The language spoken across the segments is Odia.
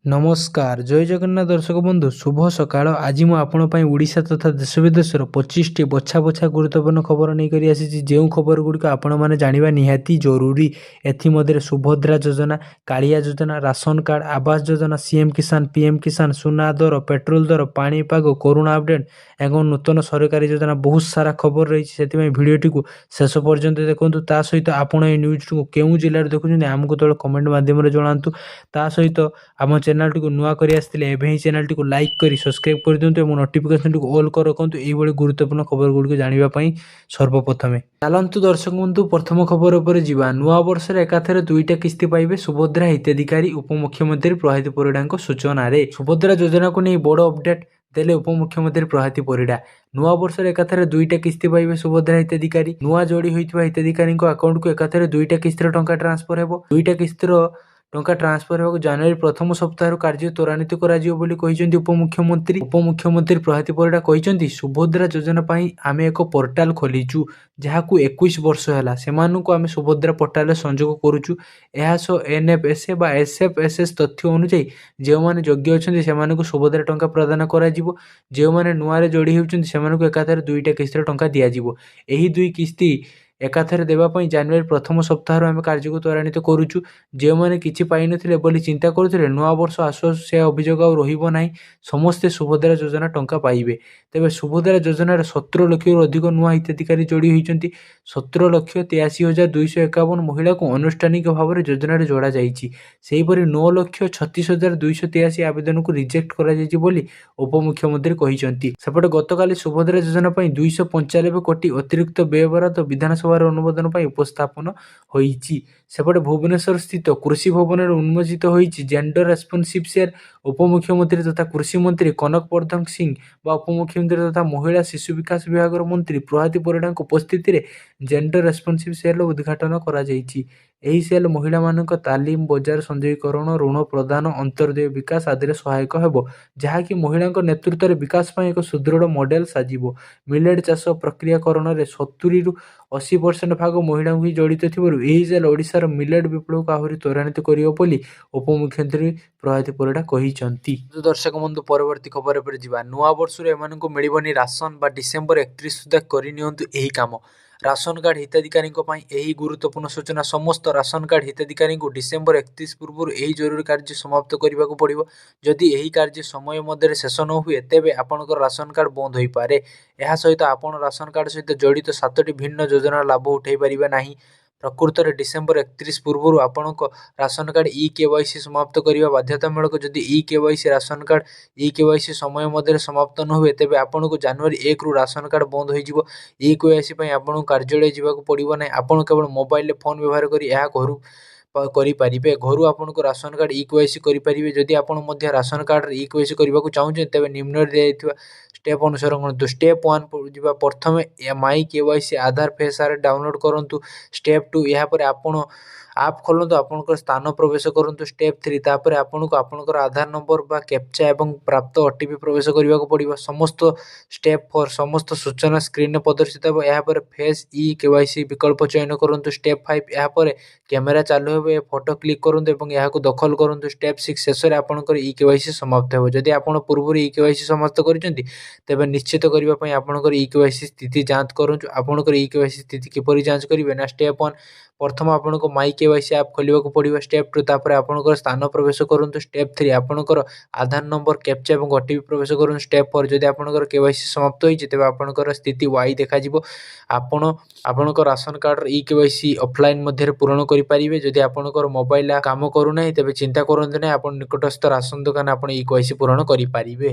ନମସ୍କାର ଜୟ ଜଗନ୍ନାଥ ଦର୍ଶକ ବନ୍ଧୁ ଶୁଭ ସକାଳ। ଆଜି ମୁଁ ଆପଣଙ୍କ ପାଇଁ ଓଡ଼ିଶା ତଥା ଦେଶ ବିଦେଶର 25ଟି ବଛା ବଛା ଗୁରୁତ୍ୱପୂର୍ଣ୍ଣ ଖବର ନେଇକରି ଆସିଛି, ଯେଉଁ ଖବର ଗୁଡ଼ିକ ଆପଣମାନେ ଜାଣିବା ନିହାତି ଜରୁରୀ। ଏଥିମଧ୍ୟରେ ସୁଭଦ୍ରା ଯୋଜନା, କାଳିଆ ଯୋଜନା, ration card, Awas Yojana, CM କିଷାନ, ପିଏମ କିଷାନ, ସୁନା ଦର, ପେଟ୍ରୋଲ ଦର, ପାଣିପାଗ, କରୋନା ଅପଡେଟ୍ ଏବଂ ନୂତନ ସରକାରୀ ଯୋଜନା ବହୁତ ସାରା ଖବର ରହିଛି। ସେଥିପାଇଁ ଭିଡ଼ିଓଟିକୁ ଶେଷ ପର୍ଯ୍ୟନ୍ତ ଦେଖନ୍ତୁ। ତା ସହିତ ଆପଣ এই ନ୍ୟୁଜ୍ଟିକୁ କେଉଁ ଜିଲ୍ଲାରୁ ଦେଖୁଛନ୍ତି ଆମକୁ ତଳେ କମେଣ୍ଟ ମାଧ୍ୟମରେ ଜଣାନ୍ତୁ। ତା ସହିତ ଆମ ଚ୍ୟାନେଲଟିକୁ ନୂଆ କରି ଆସିଥିଲେ ଏବେ ହିଁ ଚ୍ୟାନେଲଟିକୁ ଲାଇକ୍ କରି ସବସ୍କ୍ରାଇବ୍ କରିଦିଅନ୍ତୁ ଏବଂ ନୋଟିଫିକେସନଟିକୁ ଅଲ୍ କରି ରଖନ୍ତୁ ଏଇଭଳି ଗୁରୁତ୍ୱପୂର୍ଣ୍ଣ ଖବର ଗୁଡ଼ିକୁ ଜାଣିବା ପାଇଁ। ସର୍ବପ୍ରଥମେ ଚାଲନ୍ତୁ ଦର୍ଶକ ବନ୍ଧୁ ପ୍ରଥମ ଖବର ଉପରେ ଯିବା। ନୂଆ ବର୍ଷରେ ଏକାଥରେ ଦୁଇଟା କିସ୍ତି ପାଇବେ ସୁଭଦ୍ରା ହିତାଧିକାରୀ, ଉପମୁଖ୍ୟମନ୍ତ୍ରୀ ପ୍ରଭାତୀ ପରିଡ଼ାଙ୍କ ସୂଚନାରେ। ସୁଭଦ୍ରା ଯୋଜନାକୁ ନେଇ ବଡ଼ ଅପଡେଟ୍ ଦେଲେ ଉପମୁଖ୍ୟମନ୍ତ୍ରୀ ପ୍ରଭାତୀ ପରିଡ଼ା। ନୂଆ ବର୍ଷରେ ଏକାଥରେ ଦୁଇଟା କିସ୍ତି ପାଇବେ ସୁଭଦ୍ରା ହିତାଧିକାରୀ। ନୂଆ ଯୋଡ଼ି ହୋଇଥିବା ହିତାଧିକାରୀଙ୍କ ଆକାଉଣ୍ଟକୁ ଏକାଥରେ ଦୁଇଟା କିସ୍ତିର ଟଙ୍କା ଟ୍ରାନ୍ସଫର ହେବ। ଦୁଇଟା କିସ୍ତିର ଟଙ୍କା ଟ୍ରାନ୍ସଫର ହେବାକୁ ଜାନୁଆରୀ ପ୍ରଥମ ସପ୍ତାହରୁ କାର୍ଯ୍ୟ ତ୍ୱରାନ୍ୱିତ କରାଯିବ ବୋଲି କହିଛନ୍ତି ଉପମୁଖ୍ୟମନ୍ତ୍ରୀ। ଉପମୁଖ୍ୟମନ୍ତ୍ରୀ ପ୍ରଭାତୀ ପରିଡ଼ା କହିଛନ୍ତି, ସୁଭଦ୍ରା ଯୋଜନା ପାଇଁ ଆମେ ଏକ ପୋର୍ଟାଲ ଖୋଲିଛୁ, ଯାହାକୁ 21 ବର୍ଷ ହେଲା ସେମାନଙ୍କୁ ଆମେ ସୁଭଦ୍ରା ପୋର୍ଟାଲରେ ସଂଯୋଗ କରୁଛୁ। ଏହା ସହ ଏନ୍ଏଫ୍ଏସ୍ଏ ବା ଏସ୍ଏଫ୍ଏସ୍ଏସ୍ ତଥ୍ୟ ଅନୁଯାୟୀ ଯେଉଁମାନେ ଯୋଗ୍ୟ ଅଛନ୍ତି ସେମାନଙ୍କୁ ସୁଭଦ୍ରା ଟଙ୍କା ପ୍ରଦାନ କରାଯିବ। ଯେଉଁମାନେ ନୂଆରେ ଯୋଡ଼ି ହେଉଛନ୍ତି ସେମାନଙ୍କୁ ଏକାଥରେ ଦୁଇଟା କିସ୍ତିର ଟଙ୍କା ଦିଆଯିବ। ଏହି ଦୁଇ କିସ୍ତି ଏକାଥରେ ଦେବା ପାଇଁ ଜାନୁଆରୀ ପ୍ରଥମ ସପ୍ତାହରୁ ଆମେ କାର୍ଯ୍ୟକୁ ତ୍ୱରାନ୍ୱିତ କରୁଛୁ। ଯେଉଁମାନେ କିଛି ପାଇନଥିଲେ ବୋଲି ଚିନ୍ତା କରୁଥିଲେ, ନୂଆ ବର୍ଷ ଆସୁ ଆସୁ ସେ ଅଭିଯୋଗ ଆଉ ରହିବ ନାହିଁ। ସମସ୍ତେ ସୁଭଦ୍ରା ଯୋଜନା ଟଙ୍କା ପାଇବେ। ତେବେ ସୁଭଦ୍ରା ଯୋଜନାରେ 17 ଲକ୍ଷରୁ ଅଧିକ ନୂଆ ହିତାଧିକାରୀ ଯୋଡ଼ି ହୋଇଛନ୍ତି। 17,83,251 ମହିଳାଙ୍କୁ ଆନୁଷ୍ଠାନିକ ଭାବରେ ଯୋଜନାରେ ଯୋଡ଼ାଯାଇଛି। ସେହିପରି 9,36,283 ଆବେଦନକୁ ରିଜେକ୍ଟ କରାଯାଇଛି ବୋଲି ଉପମୁଖ୍ୟମନ୍ତ୍ରୀ କହିଛନ୍ତି। ସେପଟେ ଗତକାଲି ସୁଭଦ୍ରା ଯୋଜନା ପାଇଁ 295 କୋଟି ଅତିରିକ୍ତ ବ୍ୟୟବରାଦ ବିଧାନସଭାର ଅନୁମୋଦନ ପାଇଁ ଉପସ୍ଥାପନ ହୋଇଛି। ସେପଟେ ଭୁବନେଶ୍ୱର ସ୍ଥିତ କୃଷି ଭବନରେ ଉନ୍ମୋଚିତ ହୋଇଛି ଜେଣ୍ଡର ରେସ୍ପନ୍ସିଭ୍ ସେଲ୍। ଉପମୁଖ୍ୟମନ୍ତ୍ରୀ ତଥା କୃଷିମନ୍ତ୍ରୀ କନକ ବର୍ଦ୍ଧନ ସିଂ ବା ଉପମୁଖ୍ୟମନ୍ତ୍ରୀ ତଥା ମହିଳା ଶିଶୁ ବିକାଶ ବିଭାଗର ମନ୍ତ୍ରୀ ପ୍ରଭାତୀ ପରିଡ଼ାଙ୍କ ଉପସ୍ଥିତିରେ ଜେଣ୍ଡର ରେସ୍ପନ୍ସିଭ୍ ସେଲ୍ର ଉଦ୍ଘାଟନ କରାଯାଇଛି। ଏହି ସେଲ୍ ମହିଳାମାନଙ୍କ ତାଲିମ, ବଜାର ସଂଯୋଗୀକରଣ, ଋଣ ପ୍ରଦାନ, ଅନ୍ତର୍ଦେୟ ବିକାଶ ଆଦିରେ ସହାୟକ ହେବ, ଯାହାକି ମହିଳାଙ୍କ ନେତୃତ୍ୱରେ ବିକାଶ ପାଇଁ ଏକ ସୁଦୃଢ଼ ମଡେଲ ସାଜିବ। ମିଲେଟ୍ ଚାଷ ପ୍ରକ୍ରିୟାକରଣରେ 70ରୁ 80% ଭାଗ ମହିଳାଙ୍କୁ ହିଁ ଜଡ଼ିତ ଥିବାରୁ ଏହି ସେଲ୍ ଓଡ଼ିଶାର ମିଲେଟ୍ ବିପ୍ଳବକୁ ଆହୁରି ତ୍ୱରାନ୍ୱିତ କରିବ ବୋଲି ଉପମୁଖ୍ୟମନ୍ତ୍ରୀ ପ୍ରଭାତୀ ପରିଡ଼ା କହିଛନ୍ତି। ଦର୍ଶକ ବନ୍ଧୁ ପରବର୍ତ୍ତୀ ଖବର ଉପରେ ଯିବା। ନୂଆ ବର୍ଷରୁ ଏମାନଙ୍କୁ ମିଳିବନି ରାସନ ବା ଡିସେମ୍ବର 31 ସୁଦ୍ଧା କରିନିଅନ୍ତୁ ଏହି କାମ। ରାସନ କାର୍ଡ ହିତାଧିକାରୀଙ୍କ ପାଇଁ ଏହି ଗୁରୁତ୍ୱପୂର୍ଣ୍ଣ ସୂଚନା। ସମସ୍ତ ରାସନ କାର୍ଡ ହିତାଧିକାରୀଙ୍କୁ ଡିସେମ୍ବର 31 ପୂର୍ବରୁ ଏହି ଜରୁରୀ କାର୍ଯ୍ୟ ସମାପ୍ତ କରିବାକୁ ପଡ଼ିବ। ଯଦି ଏହି କାର୍ଯ୍ୟ ସମୟ ମଧ୍ୟରେ ଶେଷ ନ ହୁଏ, ତେବେ ଆପଣଙ୍କର ରାସନ କାର୍ଡ ବନ୍ଦ ହୋଇପାରେ। ଏହା ସହିତ ଆପଣ ରାସନ କାର୍ଡ ସହିତ ଜଡ଼ିତ 7ଟି ଭିନ୍ନ ଯୋଜନାର ଲାଭ ଉଠାଇ ପାରିବେ ନାହିଁ। ପ୍ରକୃତରେ ଡିସେମ୍ବର 31 ପୂର୍ବରୁ ଆପଣଙ୍କ ରାସନ କାର୍ଡ ଇ-କେୱାଇସି ସମାପ୍ତ କରିବା ବାଧ୍ୟତାମୂଳକ। ଯଦି ଇ-କେୱାଇସି ରାସନ କାର୍ଡ ଇ-କେୱାଇସି ସମୟ ମଧ୍ୟରେ ସମାପ୍ତ ନ ହୁଏ, ତେବେ ଆପଣଙ୍କୁ ଜାନୁଆରୀ 1ରୁ ରାସନ କାର୍ଡ ବନ୍ଦ ହୋଇଯିବ। ଇ-କେୱାଇସି ପାଇଁ ଆପଣଙ୍କୁ କାର୍ଯ୍ୟାଳୟ ଯିବାକୁ ପଡ଼ିବ ନାହିଁ। ଆପଣ କେବଳ ମୋବାଇଲରେ ଫୋନ୍ ବ୍ୟବହାର କରି ଏହା କରିପାରିବେ। ଘରୁ ଆପଣଙ୍କୁ ରାସନ କାର୍ଡ ଇ-କେୱାଇସି କରିପାରିବେ। ଯଦି ଆପଣ ମଧ୍ୟ ରାସନ କାର୍ଡରେ ଇ-କେୱାଇସି କରିବାକୁ ଚାହୁଁଛନ୍ତି, ତେବେ ନିମ୍ନରେ ଦିଆଯାଇଥିବା ଷ୍ଟେପ୍ ଅନୁସରଣ କରନ୍ତୁ। ଷ୍ଟେପ୍ 1 ଯିବା। ପ୍ରଥମେ ମାଇ କେୱାଇସି ଆଧାର ଫେସ୍ ଆପ୍ ଡାଉନଲୋଡ୍ କରନ୍ତୁ। ଷ୍ଟେପ୍ 2 ଏହାପରେ ଆପଣ ଆପ୍ ଖୋଲନ୍ତୁ, ଆପଣଙ୍କର ସ୍ଥାନ ପ୍ରବେଶ କରନ୍ତୁ। ଷ୍ଟେପ୍ 3 ତାପରେ ଆପଣଙ୍କୁ ଆପଣଙ୍କର ଆଧାର ନମ୍ବର ବା କ୍ୟାପ୍ଚା ଏବଂ ପ୍ରାପ୍ତ ଓଟିପି ପ୍ରବେଶ କରିବାକୁ ପଡ଼ିବ। ଷ୍ଟେପ୍ 4 ସମସ୍ତ ସୂଚନା ସ୍କ୍ରିନରେ ପ୍ରଦର୍ଶିତ ହେବ। ଏହାପରେ ଫେସ୍ ଇ-କେୱାଇସି ବିକଳ୍ପ ଚୟନ କରନ୍ତୁ। ଷ୍ଟେପ୍ 5 ଏହାପରେ କ୍ୟାମେରା ଚାଲୁ ହେବ। ଫଟୋ କ୍ଲିକ୍ କରନ୍ତୁ ଏବଂ ଏହାକୁ ଦଖଲ କରନ୍ତୁ। ଷ୍ଟେପ୍ 6 ଶେଷରେ ଆପଣଙ୍କର ଇ-କେୱାଇସି ସମାପ୍ତ ହେବ। ଯଦି ଆପଣ ପୂର୍ବରୁ ଇ-କେୱାଇସି ସମାପ୍ତ କରିଛନ୍ତି, ତେବେ ନିଶ୍ଚିତ କରିବା ପାଇଁ ଆପଣଙ୍କର ଇ-କେୱାଇସି ସ୍ଥିତି ଯାଞ୍ଚ କରନ୍ତୁ। ଆପଣଙ୍କର ଇ-କେୱାଇସି ସ୍ଥିତି କିପରି ଯାଞ୍ଚ କରିବେ ନା, ଷ୍ଟେପ୍ 1 ପ୍ରଥମ ଆପଣଙ୍କୁ ମାଇ କେୱାଇସି ଆପ୍ ଖୋଲିବାକୁ ପଡ଼ିବ। ଷ୍ଟେପ୍ 2 ତାପରେ ଆପଣଙ୍କର ସ୍ଥାନ ପ୍ରବେଶ କରନ୍ତୁ। ଷ୍ଟେପ୍ 3 ଆପଣଙ୍କର ଆଧାର ନମ୍ବର, କ୍ୟାପ୍ଚା ଏବଂ ଓଟିପି ପ୍ରବେଶ କରନ୍ତୁ। ଷ୍ଟେପ୍ 4 ଯଦି ଆପଣଙ୍କର କେୱାଇସି ସମାପ୍ତ ହୋଇଛି, ତେବେ ଆପଣଙ୍କର ସ୍ଥିତି ୱାଇ ଦେଖାଯିବ। ଆପଣ ଆପଣଙ୍କ ରାସନ କାର୍ଡର ଇ-କେୱାଇସି ଅଫଲାଇନ୍ ମଧ୍ୟରେ ପୂରଣ କରିପାରିବେ। ଯଦି ଆପଣଙ୍କର ମୋବାଇଲ କାମ କରୁନାହିଁ, ତେବେ ଚିନ୍ତା କରନ୍ତୁ ନାହିଁ, ଆପଣ ନିକଟସ୍ଥ ରାସନ ଦୋକାନ ଆପଣ ଇ-କେୱାଇସି ପୂରଣ କରିପାରିବେ।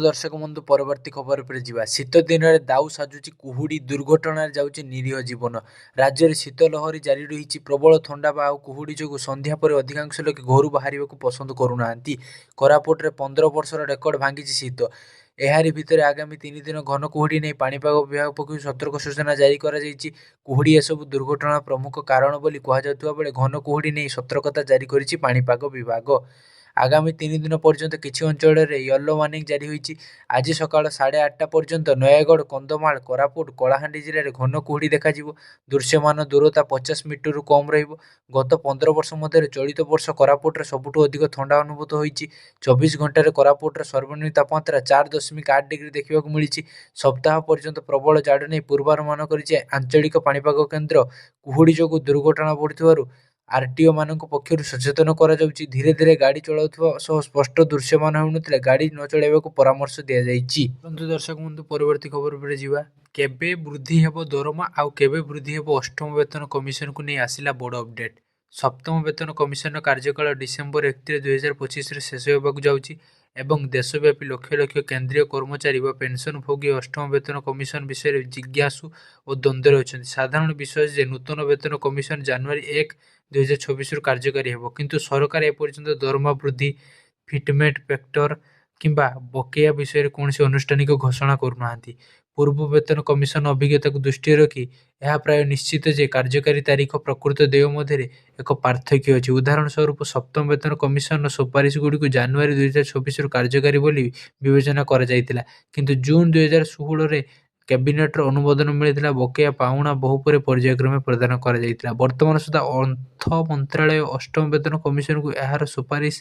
ଦର୍ଶକ ବନ୍ଧୁ ପରବର୍ତ୍ତୀ ଖବର ଉପରେ ଯିବା। ଶୀତ ଦିନରେ ଦାଉ ସାଜୁଛି କୁହୁଡ଼ି, ଦୁର୍ଘଟଣାରେ ଯାଉଛି ନିରୀହ ଜୀବନ। ରାଜ୍ୟରେ ଶୀତ ଲହରୀ ଜାରି ରହିଛି। ପ୍ରବଳ ଥଣ୍ଡା ବା ଆଉ କୁହୁଡ଼ି ଯୋଗୁଁ ସନ୍ଧ୍ୟା ପରେ ଅଧିକାଂଶ ଲୋକ ଘରୁ ବାହାରିବାକୁ ପସନ୍ଦ କରୁନାହାନ୍ତି। କୋରାପୁଟରେ 15 ବର୍ଷର ରେକର୍ଡ ଭାଙ୍ଗିଛି ଶୀତ। ଏହାରି ଭିତରେ ଆଗାମୀ 3 ଦିନ ଘନ କୁହୁଡ଼ି ନେଇ ପାଣିପାଗ ବିଭାଗ ପକ୍ଷରୁ ସତର୍କ ସୂଚନା ଜାରି କରାଯାଇଛି। କୁହୁଡ଼ି ଏସବୁ ଦୁର୍ଘଟଣାର ପ୍ରମୁଖ କାରଣ ବୋଲି କୁହାଯାଉଥିବା ବେଳେ ଘନ କୁହୁଡ଼ି ନେଇ ସତର୍କତା ଜାରି କରିଛି ପାଣିପାଗ ବିଭାଗ। ଆଗାମୀ 3 ଦିନ ପର୍ଯ୍ୟନ୍ତ କିଛି ଅଞ୍ଚଳରେ ୟେଲୋ ୱାର୍ଣ୍ଣିଂ ଜାରି ହୋଇଛି। ଆଜି ସକାଳ 8:30 ପର୍ଯ୍ୟନ୍ତ ନୟାଗଡ଼, କନ୍ଧମାଳ, କୋରାପୁଟ, କଳାହାଣ୍ଡି ଜିଲ୍ଲାରେ ଘନ କୁହୁଡ଼ି ଦେଖାଯିବ। ଦୃଶ୍ୟମାନ ଦୂରତା 50 ମିଟରରୁ କମ୍ ରହିବ। ଗତ 15 ବର୍ଷ ମଧ୍ୟରେ ଚଳିତ ବର୍ଷ କୋରାପୁଟରେ ସବୁଠୁ ଅଧିକ ଥଣ୍ଡା ଅନୁଭୂତ ହୋଇଛି। 24 ଘଣ୍ଟାରେ କୋରାପୁଟର ସର୍ବନିମ୍ନ ତାପମାତ୍ରା 4.8 ଡିଗ୍ରୀ ଦେଖିବାକୁ ମିଳିଛି। ସପ୍ତାହ ପର୍ଯ୍ୟନ୍ତ ପ୍ରବଳ ଜାଡ଼ ନେଇ ପୂର୍ବାନୁମାନ କରିଛି ଆଞ୍ଚଳିକ ପାଣିପାଗ କେନ୍ଦ୍ର। କୁହୁଡ଼ି ଯୋଗୁଁ ଦୁର୍ଘଟଣା ବଢ଼ୁଥିବାରୁ ଆରଟିଓ ମାନଙ୍କ ପକ୍ଷରୁ ସଚେତନ କରାଯାଉଛି। ଧୀରେ ଧୀରେ ଗାଡ଼ି ଚଳାଉଥିବା ସହ ସ୍ପଷ୍ଟ ଦୃଶ୍ୟମାନ ହେଉନଥିଲେ ଗାଡ଼ି ନ ଚଳାଇବାକୁ ପରାମର୍ଶ ଦିଆଯାଇଛି। ଦର୍ଶକ ବନ୍ଧୁ, ପରବର୍ତ୍ତୀ ଖବର ଉପରେ ଯିବା। କେବେ ବୃଦ୍ଧି ହେବ ଦରମା ଆଉ କେବେ ବୃଦ୍ଧି ହେବ ଅଷ୍ଟମ ବେତନ କମିଶନକୁ ନେଇ ଆସିଲା ବଡ଼ ଅପଡେଟ୍। ସପ୍ତମ ବେତନ କମିଶନର କାର୍ଯ୍ୟକାଳ ଡିସେମ୍ବର 31, 2025ରେ ଶେଷ ହେବାକୁ ଯାଉଛି ଏବଂ ଦେଶବ୍ୟାପୀ ଲକ୍ଷ ଲକ୍ଷ କେନ୍ଦ୍ରୀୟ କର୍ମଚାରୀ ବା ପେନସନ ଭୋଗୀ ଅଷ୍ଟମ ବେତନ କମିଶନ ବିଷୟରେ ଜିଜ୍ଞାସୁ ଓ ଦ୍ୱନ୍ଦ୍ୱରେ ଅଛନ୍ତି। ସାଧାରଣ ବିଶ୍ୱାସ ଯେ ନୂତନ ବେତନ କମିଶନ ଜାନୁଆରୀ 1, 2026ରୁ କାର୍ଯ୍ୟକାରୀ ହେବ, କିନ୍ତୁ ସରକାର ଏପର୍ଯ୍ୟନ୍ତ ଦରମା ବୃଦ୍ଧି, ଫିଟମେଣ୍ଟ ଫ୍ୟାକ୍ଟର କିମ୍ବା ବକେୟା ବିଷୟରେ କୌଣସି ଆନୁଷ୍ଠାନିକ ଘୋଷଣା କରୁନାହାନ୍ତି। ପୂର୍ବ ବେତନ କମିଶନ ଅଭିଜ୍ଞତାକୁ ଦୃଷ୍ଟିରେ ରଖି ଏହା ପ୍ରାୟ ନିଶ୍ଚିତ ଯେ କାର୍ଯ୍ୟକାରୀ ତାରିଖ ପ୍ରକୃତ ଦେୟ ମଧ୍ୟରେ ଏକ ପାର୍ଥକ୍ୟ ଅଛି। ଉଦାହରଣ ସ୍ୱରୂପ ସପ୍ତମ ବେତନ କମିଶନର ସୁପାରିଶଗୁଡ଼ିକୁ ଜାନୁଆରୀ 2026ରୁ କାର୍ଯ୍ୟକାରୀ ବୋଲି ବିବେଚନା କରାଯାଇଥିଲା, କିନ୍ତୁ ଜୁନ 2016ରେ କ୍ୟାବିନେଟର ଅନୁମୋଦନ ମିଳିଥିଲା। ବକେୟା ପାଉଣା ବହୁ ପରେ ପର୍ଯ୍ୟାୟକ୍ରମେ ପ୍ରଦାନ କରାଯାଇଥିଲା। ବର୍ତ୍ତମାନ ସୁଦ୍ଧା ଅର୍ଥ ମନ୍ତ୍ରାଳୟ ଅଷ୍ଟମ ବେତନ କମିଶନକୁ ଏହାର ସୁପାରିଶ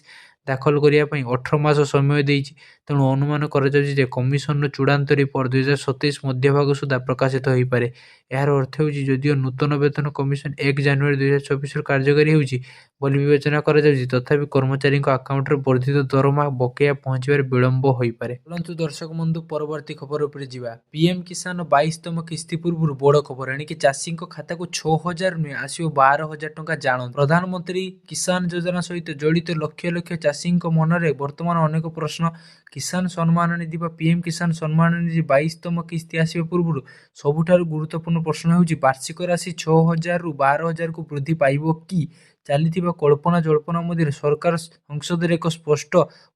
ଦାଖଲ କରିବା ପାଇଁ 18 ମାସ ସମୟ ଦେଇଛି। ତେଣୁ ଅନୁମାନ କରାଯାଉଛି ଯେ କମିଶନର ଚୂଡ଼ାନ୍ତ ରିପୋର୍ଟ 2027 ମଧ୍ୟଭାଗ ସୁଦ୍ଧା ପ୍ରକାଶିତ ହୋଇପାରେ। ଏହାର ଅର୍ଥ ହେଉଛି ଯଦିଓ ନୂତନ ବେତନ କମିଶନ 1 ଜାନୁଆରୀ 2026ରୁ କାର୍ଯ୍ୟକାରୀ ହେଉଛି ବୋଲି ବିବେଚନା କରାଯାଉଛି, ତଥାପି କର୍ମଚାରୀଙ୍କ ଆକାଉଣ୍ଟରେ ବର୍ଦ୍ଧିତ ଦରମା ବକେୟା ପହଞ୍ଚିବାରେ ବିଳମ୍ବ ହୋଇପାରେ। ଚଳନ୍ତୁ ଦର୍ଶକ ବନ୍ଧୁ, ପରବର୍ତ୍ତୀ ଖବର ଉପରେ ଯିବା। ପିଏମ କିଷାନ 22ତମ କିସ୍ତି ପୂର୍ବରୁ ବଡ଼ ଖବର। ଏଣିକି ଚାଷୀଙ୍କ ଖାତାକୁ 6,000 ନୁହେଁ, ଆସିବ 12,000 ଟଙ୍କା। ଜାଣନ୍ତୁ, ପ୍ରଧାନମନ୍ତ୍ରୀ କିଷାନ ଯୋଜନା ସହିତ ଜଡ଼ିତ ଲକ୍ଷ ଲକ୍ଷ ଚାଷୀଙ୍କ ମନରେ ବର୍ତ୍ତମାନ ଅନେକ ପ୍ରଶ୍ନ। କିଷାନ ସମ୍ମାନ ନିଧି ବା ପିଏମ କିଷାନ ସମ୍ମାନ ନିଧି 22ତମ କିସ୍ତି ଆସିବା ପୂର୍ବରୁ ସବୁଠାରୁ ଗୁରୁତ୍ୱପୂର୍ଣ୍ଣ ପ୍ରଶ୍ନ ହେଉଛି ବାର୍ଷିକ ରାଶି 6,000ରୁ 12,000କୁ ବୃଦ୍ଧି ପାଇବ କି? ଚାଲିଥିବା କଳ୍ପନା ଜଳ୍ପନା ମଧ୍ୟରେ ସରକାର ସଂସଦରେ ଏକ ସ୍ପଷ୍ଟ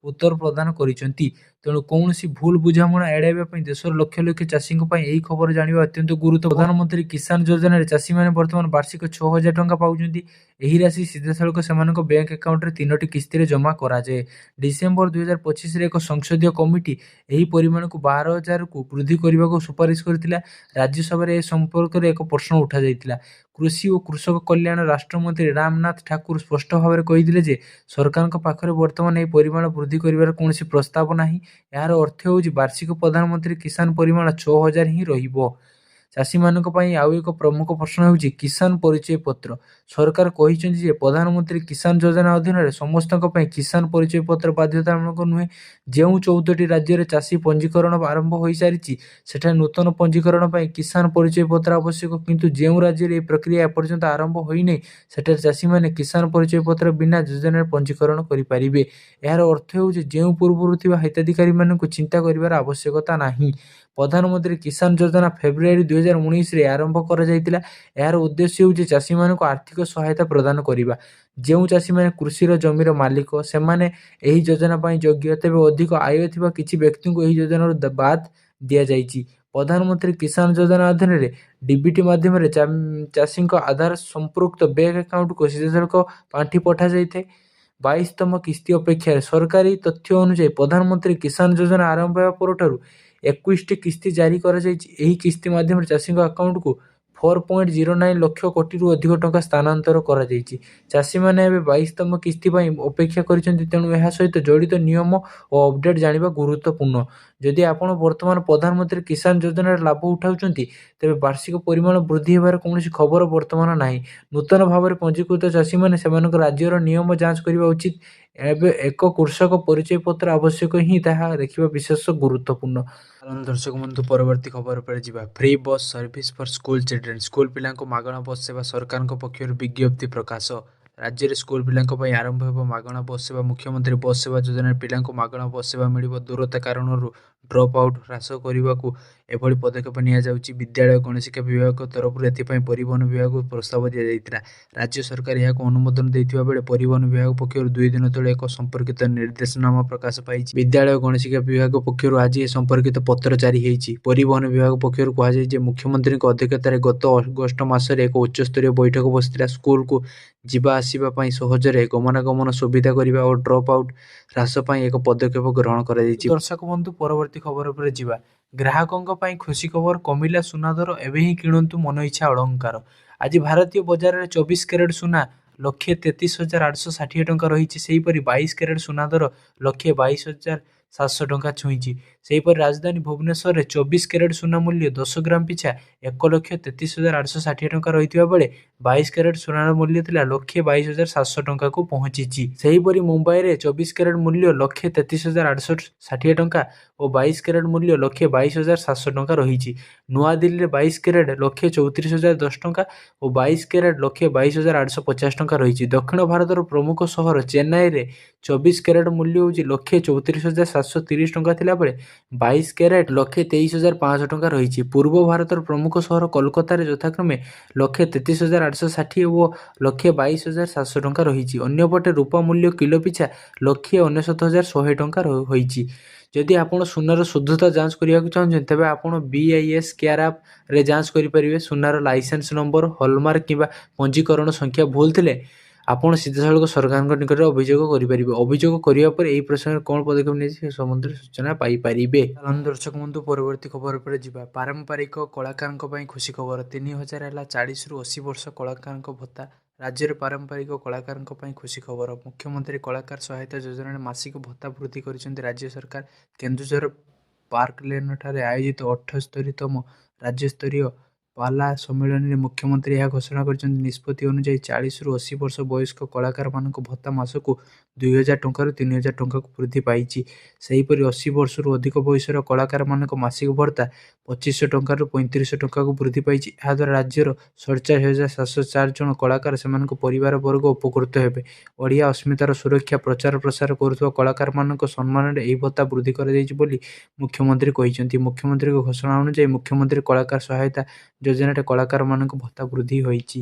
ଉତ୍ତର ପ୍ରଦାନ କରିଛନ୍ତି। ତେଣୁ କୌଣସି ଭୁଲ ବୁଝାମଣା ଏଡ଼ାଇବା ପାଇଁ ଦେଶର ଲକ୍ଷ ଲକ୍ଷ ଚାଷୀଙ୍କ ପାଇଁ ଏହି ଖବର ଜାଣିବା ଅତ୍ୟନ୍ତ ଗୁରୁତ୍ୱପୂର୍ଣ୍ଣ। ପ୍ରଧାନମନ୍ତ୍ରୀ କିଷାନ ଯୋଜନାରେ ଚାଷୀମାନେ ବର୍ତ୍ତମାନ ବାର୍ଷିକ 6,000 ଟଙ୍କା ପାଉଛନ୍ତି। ଏହି ରାଶି ସିଧାସଳଖ ସେମାନଙ୍କ ବ୍ୟାଙ୍କ ଆକାଉଣ୍ଟରେ 3ଟି କିସ୍ତିରେ ଜମା କରାଯାଏ। ଡିସେମ୍ବର 2025ରେ ଏକ ସଂସଦୀୟ କମିଟି ଏହି ପରିମାଣକୁ 12,000କୁ ବୃଦ୍ଧି କରିବାକୁ ସୁପାରିଶ କରିଥିଲା। ରାଜ୍ୟସଭାରେ ଏ ସମ୍ପର୍କରେ ଏକ ପ୍ରଶ୍ନ ଉଠାଯାଇଥିଲା। କୃଷି ଓ କୃଷକ କଲ୍ୟାଣ ରାଷ୍ଟ୍ରମନ୍ତ୍ରୀ ରାମନାଥ ଠାକୁର ସ୍ପଷ୍ଟ ଭାବରେ କହିଥିଲେ ଯେ ସରକାରଙ୍କ ପାଖରେ ବର୍ତ୍ତମାନ ଏହି ପରିମାଣ ବୃଦ୍ଧି କରିବାର କୌଣସି ପ୍ରସ୍ତାବ ନାହିଁ। ଏହାର ଅର୍ଥ ହେଉଛି ବାର୍ଷିକ ପ୍ରଧାନମନ୍ତ୍ରୀ କିଷାନ ପରିମାଣ 6,000 ହିଁ ରହିବ। ଚାଷୀମାନଙ୍କ ପାଇଁ ଆଉ ଏକ ପ୍ରମୁଖ ପ୍ରଶ୍ନ ହେଉଛି କିଷାନ ପରିଚୟ ପତ୍ର। ସରକାର କହିଛନ୍ତି ଯେ ପ୍ରଧାନମନ୍ତ୍ରୀ କିଷାନ ଯୋଜନା ଅଧୀନରେ ସମସ୍ତଙ୍କ ପାଇଁ କିଷାନ ପରିଚୟ ପତ୍ର ବାଧ୍ୟତାମୂଳକ ନୁହେଁ। ଯେଉଁ 14ଟି ରାଜ୍ୟରେ ଚାଷୀ ପଞ୍ଜୀକରଣ ଆରମ୍ଭ ହୋଇସାରିଛି, ସେଠାରେ ନୂତନ ପଞ୍ଜୀକରଣ ପାଇଁ କିଷାନ ପରିଚୟ ପତ୍ର ଆବଶ୍ୟକ, କିନ୍ତୁ ଯେଉଁ ରାଜ୍ୟରେ ଏହି ପ୍ରକ୍ରିୟା ଏପର୍ଯ୍ୟନ୍ତ ଆରମ୍ଭ ହୋଇନାହିଁ, ସେଠାରେ ଚାଷୀମାନେ କିଷାନ ପରିଚୟ ପତ୍ର ବିନା ଯୋଜନାରେ ପଞ୍ଜୀକରଣ କରିପାରିବେ। ଏହାର ଅର୍ଥ ହେଉଛି ଯେଉଁ ପୂର୍ବରୁ ଥିବା ହିତାଧିକାରୀମାନଙ୍କୁ ଚିନ୍ତା କରିବାର ଆବଶ୍ୟକତା ନାହିଁ। ପ୍ରଧାନମନ୍ତ୍ରୀ କିଷାନ ଯୋଜନା ଫେବୃଆରୀ 2019ରେ ଆରମ୍ଭ କରାଯାଇଥିଲା। ଏହାର ଉଦ୍ଦେଶ୍ୟ ହେଉଛି ଚାଷୀମାନଙ୍କୁ ଆର୍ଥିକ ସହାୟତା ପ୍ରଦାନ କରିବା। ଯେଉଁ ଚାଷୀମାନେ କୃଷିର ଜମିର ମାଲିକ, ସେମାନେ ଏହି ଯୋଜନା ପାଇଁ ଯୋଗ୍ୟ, ତେବେ ଅଧିକ ଆୟ ଥିବା କିଛି ବ୍ୟକ୍ତିଙ୍କୁ ଏହି ଯୋଜନାରୁ ବାଦ୍ ଦିଆଯାଇଛି। ପ୍ରଧାନମନ୍ତ୍ରୀ କିଷାନ ଯୋଜନା ଅଧୀନରେ ଡିବିଟି ମାଧ୍ୟମରେ ଚାଷୀଙ୍କ ଆଧାର ସମ୍ପୃକ୍ତ ବ୍ୟାଙ୍କ ଆକାଉଣ୍ଟକୁ ସିଧାସଳଖ ପାଣ୍ଠି ପଠାଯାଇଥାଏ। 22ତମ କିସ୍ତି ଅପେକ୍ଷାରେ ସରକାରୀ ତଥ୍ୟ ଅନୁଯାୟୀ ପ୍ରଧାନମନ୍ତ୍ରୀ କିଷାନ ଯୋଜନା ଆରମ୍ଭ ହେବା ପରଠାରୁ 21ଟି କିସ୍ତି ଜାରି କରାଯାଇଛି। ଏହି କିସ୍ତି ମାଧ୍ୟମରେ ଚାଷୀଙ୍କ ଆକାଉଣ୍ଟକୁ 4.09 ଲକ୍ଷ କୋଟିରୁ ଅଧିକ ଟଙ୍କା ସ୍ଥାନାନ୍ତର କରାଯାଇଛି। ଚାଷୀମାନେ ଏବେ 22ତମ କିସ୍ତି ପାଇଁ ଅପେକ୍ଷା କରିଛନ୍ତି, ତେଣୁ ଏହା ସହିତ ଜଡ଼ିତ ନିୟମ ଓ ଅପଡେଟ୍ ଜାଣିବା ଗୁରୁତ୍ୱପୂର୍ଣ୍ଣ। ଯଦି ଆପଣ ବର୍ତ୍ତମାନ ପ୍ରଧାନମନ୍ତ୍ରୀ କିଷାନ ଯୋଜନାର ଲାଭ ଉଠାଉଛନ୍ତି, ତେବେ ବାର୍ଷିକ ପରିମାଣ ବୃଦ୍ଧି ହେବାର କୌଣସି ଖବର ବର୍ତ୍ତମାନ ନାହିଁ। ନୂତନ ଭାବରେ ପଞ୍ଜୀକୃତ ଚାଷୀମାନେ ସେମାନଙ୍କ ରାଜ୍ୟର ନିୟମ ଯାଞ୍ଚ କରିବା ଉଚିତ। ଏବେ ଏକ କୃଷକ ପରିଚୟ ପତ୍ର ଆବଶ୍ୟକ ହିଁ ତାହା ଦେଖିବା ବିଶେଷ ଗୁରୁତ୍ୱପୂର୍ଣ୍ଣ। ଦର୍ଶକ ବନ୍ଧୁ, ପରବର୍ତ୍ତୀ ଖବର ଉପରେ ଯିବା। Free bus service for school children. School ପିଲାଙ୍କୁ ମାଗଣା ବସ୍ ସେବା, ସରକାରଙ୍କ ପକ୍ଷରୁ ବିଜ୍ଞପ୍ତି ପ୍ରକାଶ। ରାଜ୍ୟରେ ସ୍କୁଲ ପିଲାଙ୍କ ପାଇଁ ଆରମ୍ଭ ହେବ ମାଗଣା ବସ୍ ସେବା। ମୁଖ୍ୟମନ୍ତ୍ରୀ ବସ୍ ସେବା ଯୋଜନାରେ ପିଲାଙ୍କୁ ମାଗଣା ବସ୍ ସେବା ମିଳିବ। ଦୂରତା କାରଣରୁ ଡ୍ରପ୍ ଆଉଟ୍ ହ୍ରାସ କରିବାକୁ ଏଭଳି ପଦକ୍ଷେପ ନିଆଯାଉଛି। ବିଦ୍ୟାଳୟ ଗଣଶିକ୍ଷା ବିଭାଗ ତରଫରୁ ଏଥିପାଇଁ ପରିବହନ ବିଭାଗକୁ ପ୍ରସ୍ତାବ ଦିଆଯାଇଥିଲା। ରାଜ୍ୟ ସରକାର ଏହାକୁ ଅନୁମୋଦନ ଦେଇଥିବା ବେଳେ ପରିବହନ ବିଭାଗ ପକ୍ଷରୁ 2 ଦିନ ତଳେ ଏକ ସମ୍ପର୍କିତ ନିର୍ଦ୍ଦେଶନାମା ପ୍ରକାଶ ପାଇଛି। ବିଦ୍ୟାଳୟ ଗଣଶିକ୍ଷା ବିଭାଗ ପକ୍ଷରୁ ଆଜି ଏ ସମ୍ପର୍କିତ ପତ୍ର ଜାରି ହୋଇଛି। ପରିବହନ ବିଭାଗ ପକ୍ଷରୁ କୁହାଯାଇଛି ଯେ ମୁଖ୍ୟମନ୍ତ୍ରୀଙ୍କ ଅଧ୍ୟକ୍ଷତାରେ ଗତ ଅଗଷ୍ଟ ମାସରେ ଏକ ଉଚ୍ଚସ୍ତରୀୟ ବୈଠକ ବସିଥିଲା। ସ୍କୁଲକୁ ଯିବା ଆସିବା ପାଇଁ ସହଜରେ ଗମନାଗମନ ସୁବିଧା କରିବା ଓ ଡ୍ରପ୍ ଆଉଟ୍ ହ୍ରାସ ପାଇଁ ଏକ ପଦକ୍ଷେପ ଗ୍ରହଣ କରାଯାଇଛି। ଦର୍ଶକ ବନ୍ଧୁ, ପରବର୍ତ୍ତୀ ଖବର ଉପରେ ଯିବା। ଗ୍ରାହକଙ୍କ ପାଇଁ ଖୁସି ଖବର, କମିଲା ସୁନା ଦର, ଏବେ ହିଁ କିଣନ୍ତୁ ମନ ଇଚ୍ଛା ଅଳଙ୍କାର। ଆଜି ଭାରତୀୟ ବଜାରରେ 24 କ୍ୟାରେଟ୍ ସୁନା 1,33,860 ଟଙ୍କା ରହିଛି। ସେହିପରି 22 କ୍ୟାରେଟ୍ ସୁନା ଦର 1,22,700 ଟଙ୍କା ଛୁଇଁଛି। ସେହିପରି ରାଜଧାନୀ ଭୁବନେଶ୍ୱରରେ 24 କ୍ୟାରେଟ୍ ସୁନା ମୂଲ୍ୟ 10 ଗ୍ରାମ ପିଛା 1,33,860 ଟଙ୍କା ରହିଥିବା ବେଳେ 22 କ୍ୟାରେଟ୍ ସୁନାର ମୂଲ୍ୟ ଥିଲା 1,22,700 ଟଙ୍କାକୁ ପହଞ୍ଚିଛି। ସେହିପରି ମୁମ୍ବାଇରେ 24 କ୍ୟାରେଟ୍ ମୂଲ୍ୟ 1,33,860 ଟଙ୍କା ଓ 22 କ୍ୟାରେଟ୍ ମୂଲ୍ୟ 1,22,700 ଟଙ୍କା ରହିଛି। ନୂଆଦିଲ୍ଲୀରେ 22 କ୍ୟାରେଟ୍ 1,34,010 ଟଙ୍କା ଓ 22 କ୍ୟାରେଟ୍ 1,22,850 ଟଙ୍କା ରହିଛି। ଦକ୍ଷିଣ ଭାରତର ପ୍ରମୁଖ ସହର ଚେନ୍ନାଇରେ 24 କ୍ୟାରେଟ୍ ମୂଲ୍ୟ ହେଉଛି 1,34,730 ଟଙ୍କା ଥିଲାବେଳେ 22 କ୍ୟାରେଟ୍ 1,23,500 ଟଙ୍କା ରହିଛି। ପୂର୍ବ ଭାରତର ପ୍ରମୁଖ ସହର କୋଲକାତାରେ ଯଥାକ୍ରମେ 1,33,860 ଓ 1,22,700 ଟଙ୍କା ରହିଛି। ଅନ୍ୟପଟେ ରୂପା ମୂଲ୍ୟ କିଲୋ ପିଛା 1,69,100 ଟଙ୍କା ହୋଇଛି। ଯଦି ଆପଣ ସୁନାର ଶୁଦ୍ଧତା ଯାଞ୍ଚ କରିବାକୁ ଚାହୁଁଛନ୍ତି ତେବେ ଆପଣ BIS କେୟାର ଆପ୍ରେ ଯାଞ୍ଚ କରିପାରିବେ। ସୁନାର ଲାଇସେନ୍ସ ନମ୍ବର, ହଲମାର୍କ କିମ୍ବା ପଞ୍ଜୀକରଣ ସଂଖ୍ୟା ଭୁଲ ଥିଲେ ଆପଣ ସିଧାସଳଖ ସରକାରଙ୍କ ନିକଟରେ ଅଭିଯୋଗ କରିପାରିବେ। ଅଭିଯୋଗ କରିବା ପରେ ଏହି ପ୍ରସଙ୍ଗରେ କ'ଣ ପଦକ୍ଷେପ ନିଆଯାଇଛି ସେ ସମ୍ବନ୍ଧରେ ସୂଚନା ପାଇପାରିବେ। ଦର୍ଶକ ବନ୍ଧୁ, ପରବର୍ତ୍ତୀ ଖବର ଉପରେ ଯିବା। ପାରମ୍ପରିକ କଳାକାରଙ୍କ ପାଇଁ ଖୁସି ଖବର। 3,000 ହେଲା 40ରୁ 80 ବର୍ଷ କଳାକାରଙ୍କ ଭତ୍ତା। ରାଜ୍ୟରେ ପାରମ୍ପରିକ କଳାକାରଙ୍କ ପାଇଁ ଖୁସି ଖବର। ମୁଖ୍ୟମନ୍ତ୍ରୀ କଳାକାର ସହାୟତା ଯୋଜନାରେ ମାସିକ ଭତ୍ତା ବୃଦ୍ଧି କରିଛନ୍ତି ରାଜ୍ୟ ସରକାର। କେନ୍ଦୁଝର ପାର୍କଲେନ୍‌ଠାରେ ଆୟୋଜିତ 78ତମ ରାଜ୍ୟସ୍ତରୀୟ ପାଲା ସମ୍ମିଳନୀରେ ମୁଖ୍ୟମନ୍ତ୍ରୀ ଏହା ଘୋଷଣା କରିଛନ୍ତି। ନିଷ୍ପତ୍ତି ଅନୁଯାୟୀ 40ରୁ 80 ବର୍ଷ ବୟସ୍କ କଳାକାରମାନଙ୍କ ଭତ୍ତା ମାସକୁ 2,000 ଟଙ୍କାରୁ 3,000 ଟଙ୍କାକୁ ବୃଦ୍ଧି ପାଇଛି। ସେହିପରି 80 ବର୍ଷରୁ ଅଧିକ ବୟସର କଳାକାରମାନଙ୍କ ମାସିକ ଭତ୍ତା 2,500 ଟଙ୍କାରୁ 3,500 ଟଙ୍କାକୁ ବୃଦ୍ଧି ପାଇଛି। ଏହାଦ୍ୱାରା ରାଜ୍ୟର 47,704 ଜଣ କଳାକାର ସେମାନଙ୍କ ପରିବାର ବର୍ଗ ଉପକୃତ ହେବେ। ଓଡ଼ିଆ ଅସ୍ମିତାର ସୁରକ୍ଷା ପ୍ରଚାର ପ୍ରସାର କରୁଥିବା କଳାକାରମାନଙ୍କ ସମ୍ମାନରେ ଏହି ଭତ୍ତା ବୃଦ୍ଧି କରାଯାଇଛି ବୋଲି ମୁଖ୍ୟମନ୍ତ୍ରୀ କହିଛନ୍ତି। ମୁଖ୍ୟମନ୍ତ୍ରୀଙ୍କ ଘୋଷଣା ଅନୁଯାୟୀ ମୁଖ୍ୟମନ୍ତ୍ରୀ କଳାକାର ସହାୟତା ଯୋଜନାରେ କଳାକାରମାନଙ୍କ ଭତ୍ତା ବୃଦ୍ଧି ହୋଇଛି।